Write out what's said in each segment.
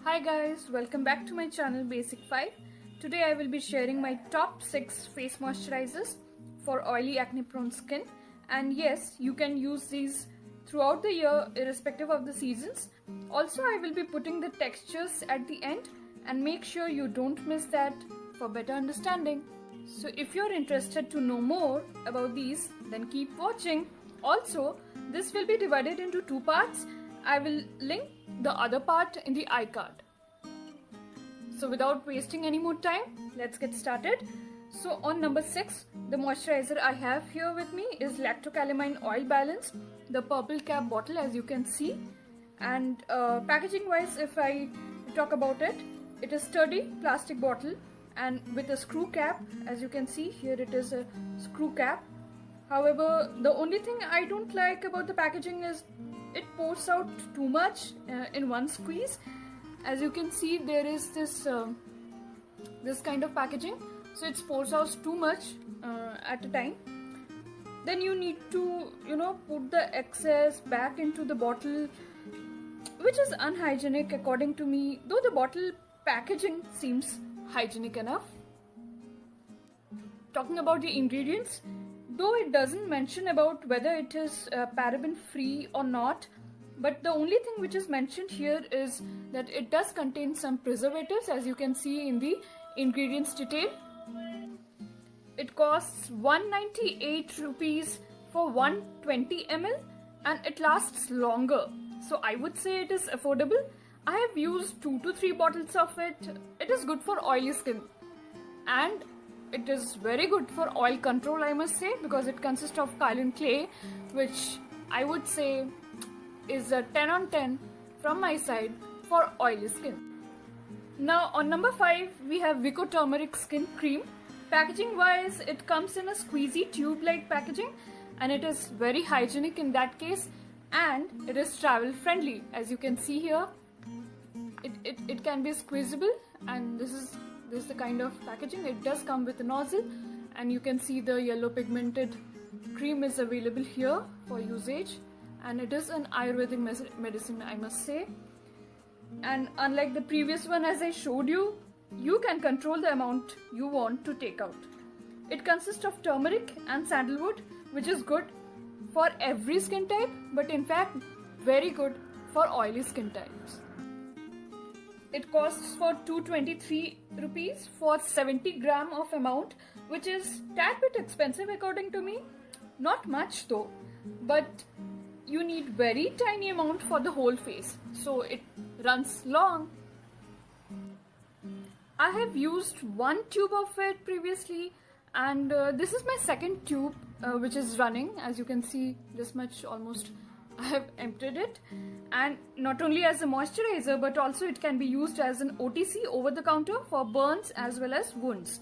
Hi guys, welcome back to my channel Basic 5. Today I will be sharing my top 6 face moisturizers for oily acne prone skin, and yes, you can use these throughout the year irrespective of the seasons. Also, I will be putting the textures at the end and make sure you don't miss that for better understanding. So if you're interested to know more about these, then keep watching. Also, this will be divided into two parts. I will link the other part in the iCard. So without wasting any more time, let's get started. So on number 6, the moisturizer I have here with me is Lactocalamine Oil Balance, the purple cap bottle as you can see. And packaging wise, if I talk about it, it is sturdy plastic bottle and with a screw cap. As you can see here, it is a screw cap. However, the only thing I don't like about the packaging is it pours out too much in one squeeze. As you can see, there is this kind of packaging, so it pours out too much at a time. Then you need to put the excess back into the bottle, which is unhygienic according to me, though the bottle packaging seems hygienic enough. Talking about the ingredients, though it doesn't mention about whether it is paraben free or not, but the only thing which is mentioned here is that it does contain some preservatives, as you can see in the ingredients detail. It costs 198 rupees for 120 ml and it lasts longer, so I would say it is affordable. I have used 2 to 3 bottles of it. It is good for oily skin and it is very good for oil control, I must say, because it consists of kaolin clay, which I would say is a 10 on 10 from my side for oily skin. Now on number 5, we have Vicco Turmeric Skin Cream. Packaging wise, it comes in a squeezy tube like packaging and it is very hygienic in that case, and it is travel friendly. As you can see here, it can be squeezable, and this is the kind of packaging. It does come with a nozzle, and you can see the yellow pigmented cream is available here for usage, and it is an Ayurvedic medicine, I must say. And unlike the previous one, as I showed you, you can control the amount you want to take out. It consists of turmeric and sandalwood, which is good for every skin type, but in fact very good for oily skin types. It costs for 223 rupees for 70 gram of amount, which is tad bit expensive according to me. Not much though, but you need very tiny amount for the whole face, so it runs long. I have used one tube of it previously, and this is my second tube which is running. As you can see, this much almost I have emptied it. And not only as a moisturizer, but also it can be used as an OTC, over the counter, for burns as well as wounds.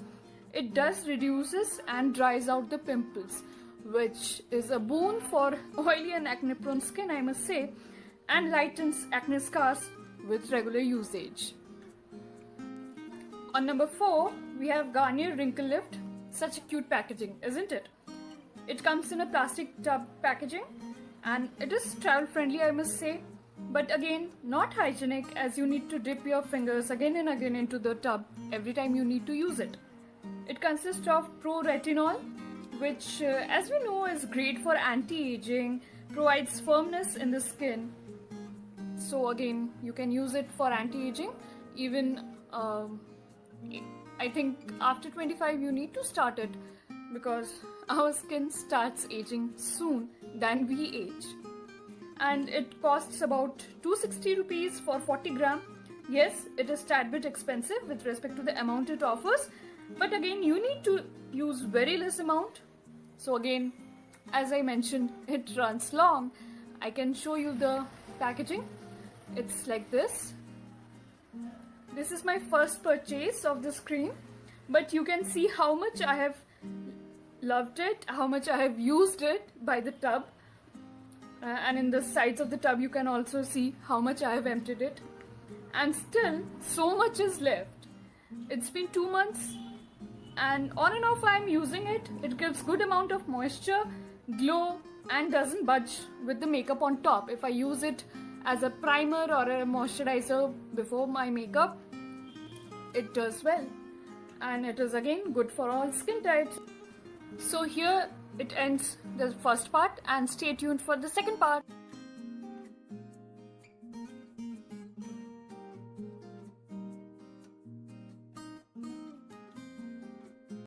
It does reduces and dries out the pimples, which is a boon for oily and acne prone skin, I must say, and lightens acne scars with regular usage. On number 4, we have Garnier Wrinkle Lift. Such a cute packaging, isn't it? It comes in a plastic tub packaging and it is travel friendly, I must say, but again not hygienic, as you need to dip your fingers again and again into the tub every time you need to use it. It consists of pro retinol, which as we know is great for anti-aging, provides firmness in the skin. So again, you can use it for anti-aging. Even I think after 25 you need to start it, because our skin starts aging soon than we age. And it costs about 260 rupees for 40 gram. Yes, it is tad bit expensive with respect to the amount it offers, but again you need to use very less amount. So again, as I mentioned, it runs long. I can show you the packaging. It's like this. This is my first purchase of this cream, but you can see how much I have loved it, how much I have used it by the tub. And in the sides of the tub you can also see how much I have emptied it, and still so much is left. It's been 2 months and on and off I am using it. It gives good amount of moisture, glow, and doesn't budge with the makeup on top. If I use it as a primer or a moisturizer before my makeup, it does well, and it is again good for all skin types. So here it ends the first part, and stay tuned for the second part.